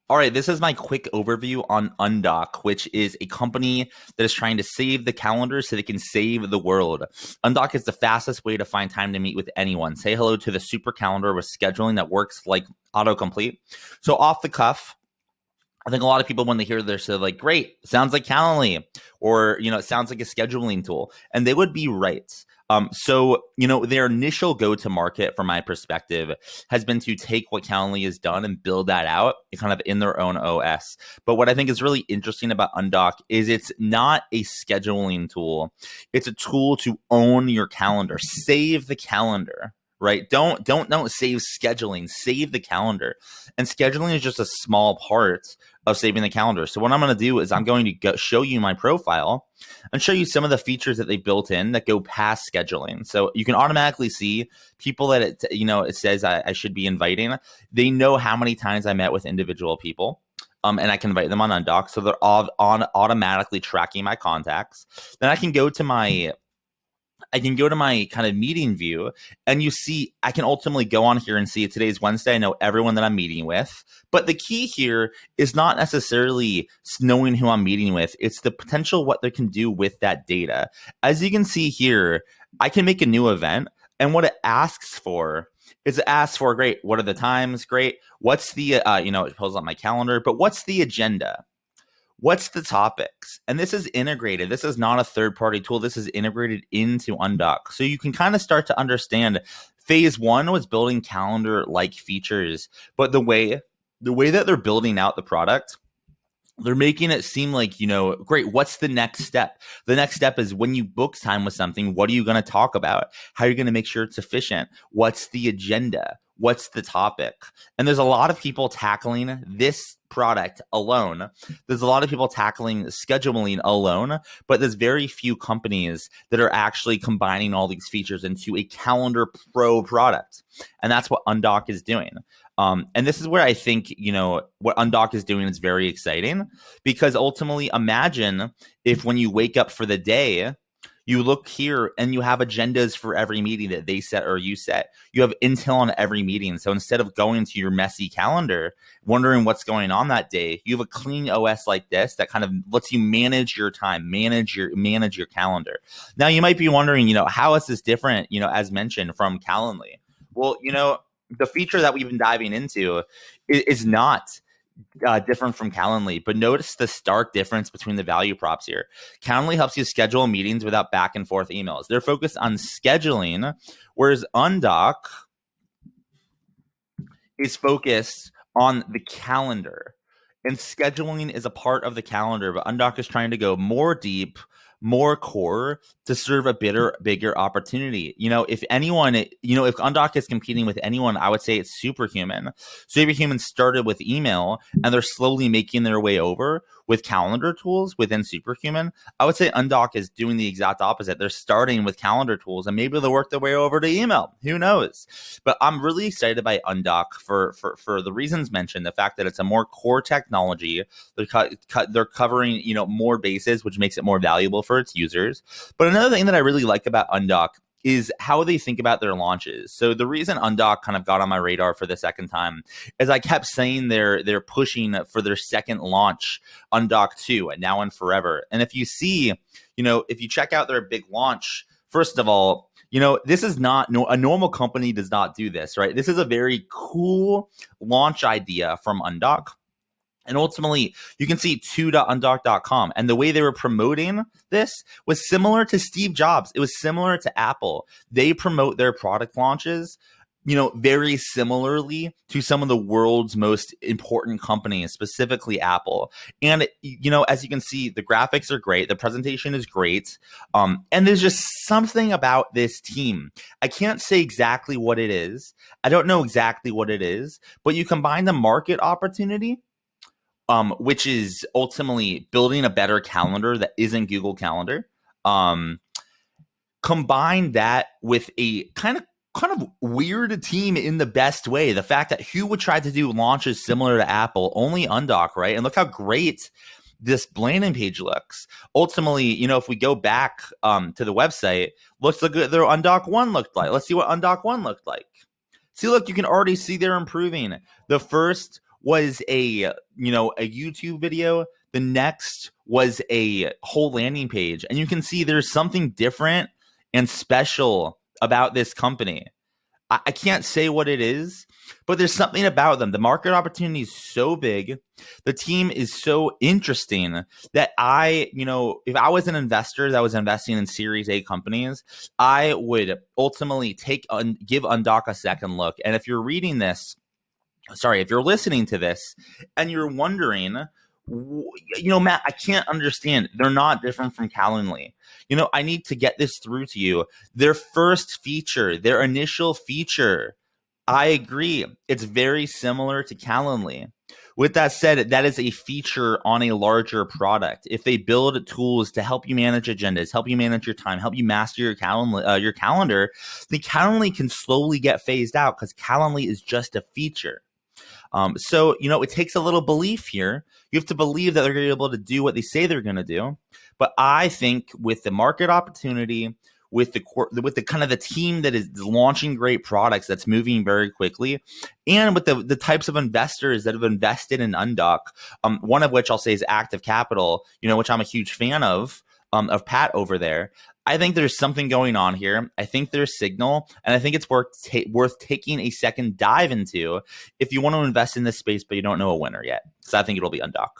All right, this is my quick overview on Undock, which is a company that is trying to save the calendar so they can save the world. Undock is the fastest way to find time to meet with anyone. Say hello to the super calendar with scheduling that works like autocomplete. So off the cuff, I think a lot of people, when they hear this, they're like, great, sounds like Calendly, or, it sounds like a scheduling tool. And they would be right. Their initial go-to market, from my perspective, has been to take what Calendly has done and build that out kind of in their own OS. But what I think is really interesting about Undock is it's not a scheduling tool. It's a tool to own your calendar, save the calendar. Right? Don't save scheduling, save the calendar. And scheduling is just a small part of saving the calendar. So what I'm going to do is I'm going to show you my profile and show you some of the features that they built in that go past scheduling. So you can automatically see people that it says I should be inviting. They know how many times I met with individual people. And I can invite them on Undock. So they're all automatically tracking my contacts. Then I can go to my kind of meeting view, and you see I can ultimately go on here and see today's Wednesday. I know everyone that I'm meeting with. But the key here is not necessarily knowing who I'm meeting with. It's the potential what they can do with that data. As you can see here, I can make a new event. And what it asks for is great, what are the times? Great. What's the, it pulls up my calendar, but what's the agenda? What's the topics? And this is integrated. This is not a third-party tool. This is integrated into Undock. So you can kind of start to understand phase one was building calendar-like features, but the way that they're building out the product, they're making it seem like, great, what's the next step? The next step is when you book time with something, what are you going to talk about? How are you going to make sure it's efficient? What's the agenda? What's the topic? And there's a lot of people tackling this product alone. There's a lot of people tackling scheduling alone, but there's very few companies that are actually combining all these features into a Calendar Pro product. And that's what Undock is doing. And this is where I think, what Undock is doing is very exciting, because ultimately imagine if when you wake up for the day, you look here and you have agendas for every meeting that they set or you set. You have intel on every meeting. So instead of going to your messy calendar, wondering what's going on that day, you have a clean OS like this that kind of lets you manage your time, manage your calendar. Now you might be wondering, how is this different, as mentioned, from Calendly? Well, the feature that we've been diving into is not different from Calendly, but notice the stark difference between the value props here. Calendly helps you schedule meetings without back and forth emails. They're focused on scheduling, whereas Undock is focused on the calendar. And scheduling is a part of the calendar, but Undock is trying to go more deep, more core to serve a bigger opportunity. If anyone, if Undock is competing with anyone, I would say it's Superhuman. Superhuman started with email, and they're slowly making their way over with calendar tools within Superhuman. I would say Undock is doing the exact opposite. They're starting with calendar tools, and maybe they'll work their way over to email. Who knows? But I'm really excited by Undock for the reasons mentioned. The fact that it's a more core technology. They're covering more bases, which makes it more valuable for its users. But another thing that I really like about Undock is how they think about their launches. So the reason Undock kind of got on my radar for the second time is I kept saying they're pushing for their second launch, Undock 2, and now and forever. And if you see, if you check out their big launch, first of all, this is not a normal company does not do this, right? This is a very cool launch idea from Undock. And ultimately, you can see 2.undock.com. And the way they were promoting this was similar to Steve Jobs. It was similar to Apple. They promote their product launches, very similarly to some of the world's most important companies, specifically Apple. And, as you can see, the graphics are great. The presentation is great. And there's just something about this team. I can't say exactly what it is. I don't know exactly what it is, but you combine the market opportunity, which is ultimately building a better calendar that isn't Google Calendar. Combine that with a kind of weird team in the best way. The fact that who would try to do launches similar to Apple, only Undock, right? And look how great this landing page looks. Ultimately, if we go back to the website, let's look at their Undock 1 looked like. Let's see what Undock 1 looked like. See, look, you can already see they're improving. The first was a YouTube video. The next was a whole landing page. And you can see there's something different and special about this company. I can't say what it is, but there's something about them. The market opportunity is so big. The team is so interesting that if I was an investor that was investing in Series A companies, I would ultimately give Undock a second look. And if you're if you're listening to this and you're wondering, Matt, I can't understand. They're not different from Calendly. I need to get this through to you. Their first feature, their initial feature, I agree. It's very similar to Calendly. With that said, that is a feature on a larger product. If they build tools to help you manage agendas, help you manage your time, help you master your calendar, then Calendly can slowly get phased out because Calendly is just a feature. So it takes a little belief here. You have to believe that they're going to be able to do what they say they're going to do. But I think with the market opportunity, with the kind of the team that is launching great products, that's moving very quickly, and with the types of investors that have invested in Undock, one of which I'll say is Active Capital, which I'm a huge fan of Pat over there. I think there's something going on here. I think there's signal, and I think it's worth taking a second dive into if you want to invest in this space, but you don't know a winner yet. So I think it'll be Undock.